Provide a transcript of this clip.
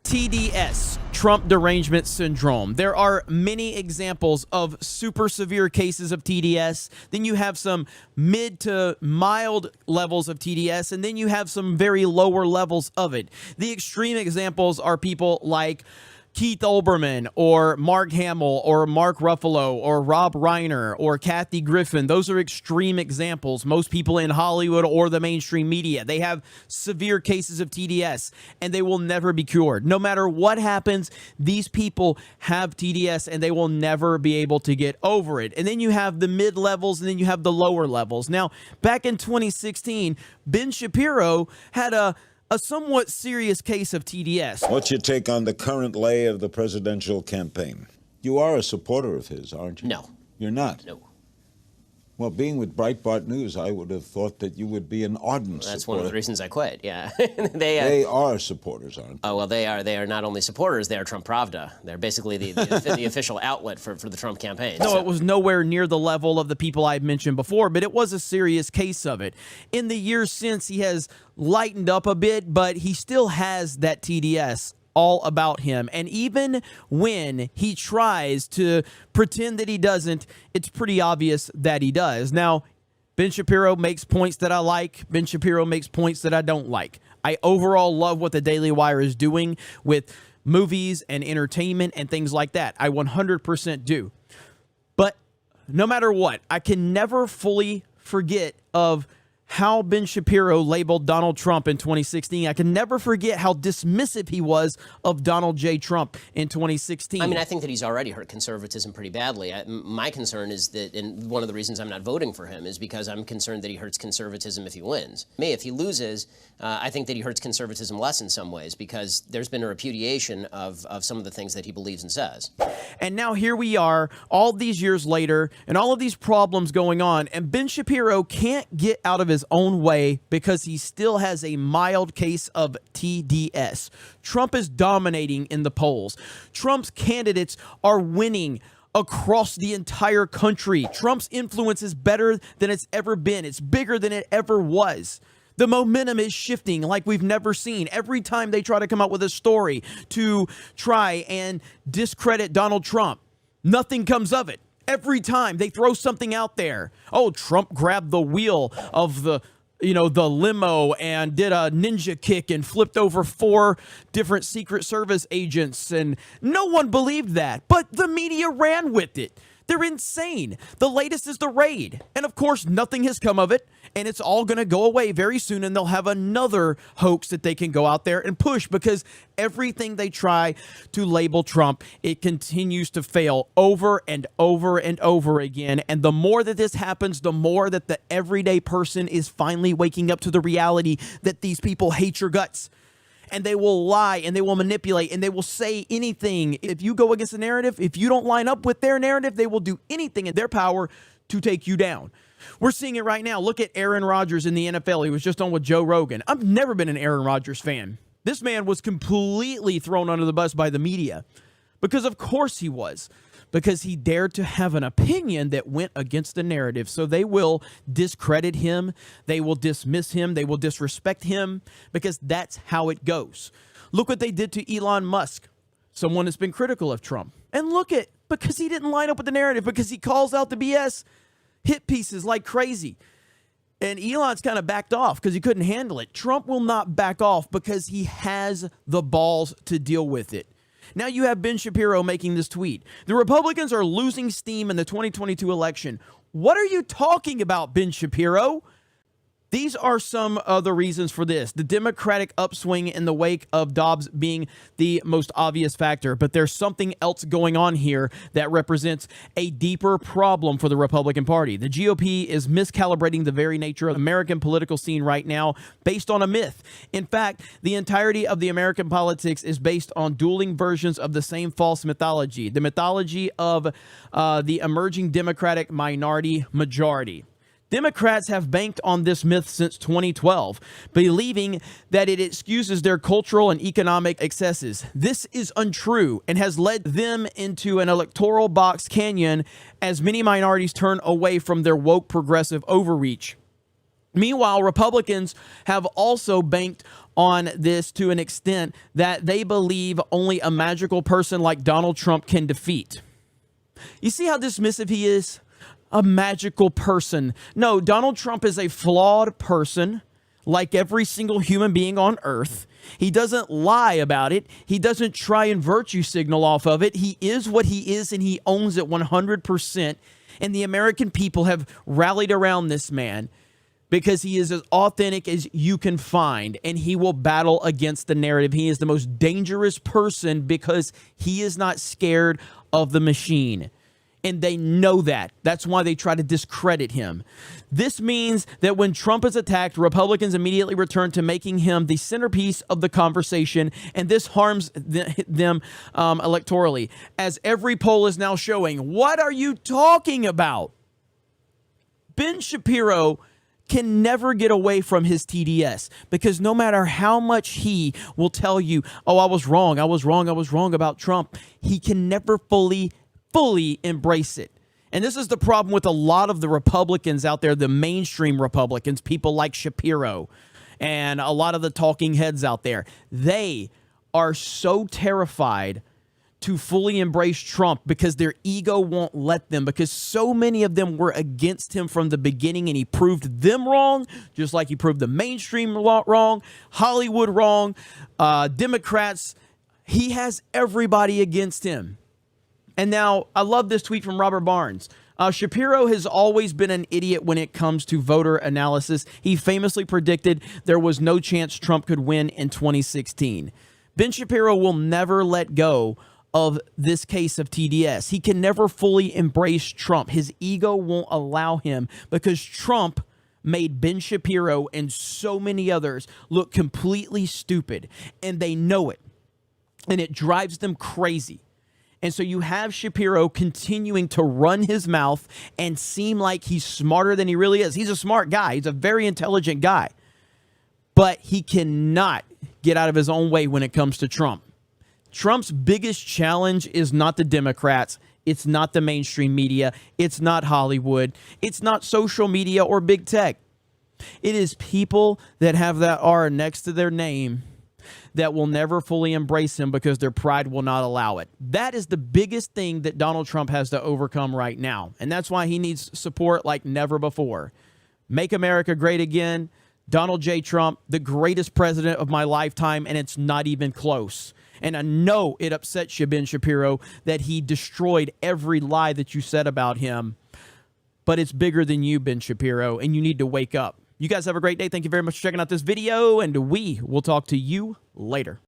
TDS, Trump derangement syndrome. There are many examples of super severe cases of TDS. Then you have some mid to mild levels of TDS, and then you have some very lower levels of it. The extreme examples are people like Keith Olbermann or Mark Hamill or Mark Ruffalo or Rob Reiner or Kathy Griffin. Those are extreme examples. Most people in Hollywood or the mainstream media, they have severe cases of TDS and they will never be cured. No matter what happens, these people have TDS and they will never be able to get over it. And then you have the mid levels and then you have the lower levels. Now, back in 2016, Ben Shapiro had a somewhat serious case of TDS. What's your take on the current lay of the presidential campaign? You are a supporter of his, aren't you? No. You're not? No. Well, being with Breitbart News, I would have thought that you would be an ardent supporter. That's one of the reasons I quit, yeah. They are supporters, aren't they? Oh, well, they are not only supporters, they are Trump Pravda. They're basically the official outlet for the Trump campaign. No, it was nowhere near the level of the people I've mentioned before, but it was a serious case of it. In the years since, he has lightened up a bit, but he still has that TDS all about him. And even when he tries to pretend that he doesn't, it's pretty obvious that he does. Now, Ben Shapiro makes points that I like. Ben Shapiro makes points that I don't like. I overall love what the Daily Wire is doing with movies and entertainment and things like that. I 100% do. But no matter what, I can never fully forget of how Ben Shapiro labeled Donald Trump in 2016. I can never forget how dismissive he was of Donald J. Trump in 2016. I mean, I think that he's already hurt conservatism pretty badly. My concern is that, and one of the reasons I'm not voting for him is because I'm concerned that he hurts conservatism if he wins. If he loses, I think that he hurts conservatism less in some ways because there's been a repudiation of some of the things that he believes and says. And now here we are, all these years later, and all of these problems going on, and Ben Shapiro can't get out of his own way because he still has a mild case of TDS. Trump is dominating in the polls. Trump's candidates are winning across the entire country. Trump's influence is better than it's ever been. It's bigger than it ever was. The momentum is shifting like we've never seen. Every time they try to come out with a story to try and discredit Donald Trump, nothing comes of it. Every time they throw something out there, oh, Trump grabbed the wheel of the limo and did a ninja kick and flipped over 4 different Secret Service agents, and no one believed that, but the media ran with it. They're insane. The latest is the raid. And of course, nothing has come of it. And it's all going to go away very soon. And they'll have another hoax that they can go out there and push because everything they try to label Trump, it continues to fail over and over and over again. And the more that this happens, the more that the everyday person is finally waking up to the reality that these people hate your guts. And they will lie and they will manipulate and they will say anything. If you go against the narrative, if you don't line up with their narrative, they will do anything in their power to take you down. We're seeing it right now. Look at Aaron Rodgers in the NFL. He was just on with Joe Rogan. I've never been an Aaron Rodgers fan. This man was completely thrown under the bus by the media because of course he was. Because he dared to have an opinion that went against the narrative. So they will discredit him. They will dismiss him. They will disrespect him because that's how it goes. Look what they did to Elon Musk, someone that's been critical of Trump. And look at, because he didn't line up with the narrative, because he calls out the BS hit pieces like crazy. And Elon's kind of backed off because he couldn't handle it. Trump will not back off because he has the balls to deal with it. Now you have Ben Shapiro making this tweet. The Republicans are losing steam in the 2022 election. What are you talking about, Ben Shapiro? These are some of the reasons for this. The Democratic upswing in the wake of Dobbs being the most obvious factor, but there's something else going on here that represents a deeper problem for the Republican Party. The GOP is miscalibrating the very nature of the American political scene right now based on a myth. In fact, the entirety of the American politics is based on dueling versions of the same false mythology, the mythology of the emerging Democratic minority majority. Democrats have banked on this myth since 2012, believing that it excuses their cultural and economic excesses. This is untrue and has led them into an electoral box canyon as many minorities turn away from their woke progressive overreach. Meanwhile, Republicans have also banked on this to an extent that they believe only a magical person like Donald Trump can defeat. You see how dismissive he is? A magical person. No, Donald Trump is a flawed person like every single human being on earth. He doesn't lie about it. He doesn't try and virtue signal off of it. He is what he is, and he owns it 100%. And the American people have rallied around this man because he is as authentic as you can find, and he will battle against the narrative. He is the most dangerous person because he is not scared of the machine. And they know that. That's why they try to discredit him. This means that when Trump is attacked, Republicans immediately return to making him the centerpiece of the conversation, and this harms them electorally. As every poll is now showing, what are you talking about? Ben Shapiro can never get away from his TDS, because no matter how much he will tell you, oh, I was wrong about Trump, he can never fully embrace it. And this is the problem with a lot of the Republicans out there, the mainstream Republicans, people like Shapiro and a lot of the talking heads out there. They are so terrified to fully embrace Trump because their ego won't let them, because so many of them were against him from the beginning, and he proved them wrong, just like he proved the mainstream wrong, Hollywood wrong, Democrats. He has everybody against him. And now, I love this tweet from Robert Barnes. Shapiro has always been an idiot when it comes to voter analysis. He famously predicted there was no chance Trump could win in 2016. Ben Shapiro will never let go of this case of TDS. He can never fully embrace Trump. His ego won't allow him, because Trump made Ben Shapiro and so many others look completely stupid, and they know it, and it drives them crazy. And so you have Shapiro continuing to run his mouth and seem like he's smarter than he really is. He's a smart guy. He's a very intelligent guy. But he cannot get out of his own way when it comes to Trump. Trump's biggest challenge is not the Democrats. It's not the mainstream media. It's not Hollywood. It's not social media or big tech. It is people that have that R next to their name that will never fully embrace him because their pride will not allow it. That is the biggest thing that Donald Trump has to overcome right now. And that's why he needs support like never before. Make America great again. Donald J. Trump, the greatest president of my lifetime, and it's not even close. And I know it upsets you, Ben Shapiro, that he destroyed every lie that you said about him. But it's bigger than you, Ben Shapiro, and you need to wake up. You guys have a great day. Thank you very much for checking out this video, and we will talk to you later.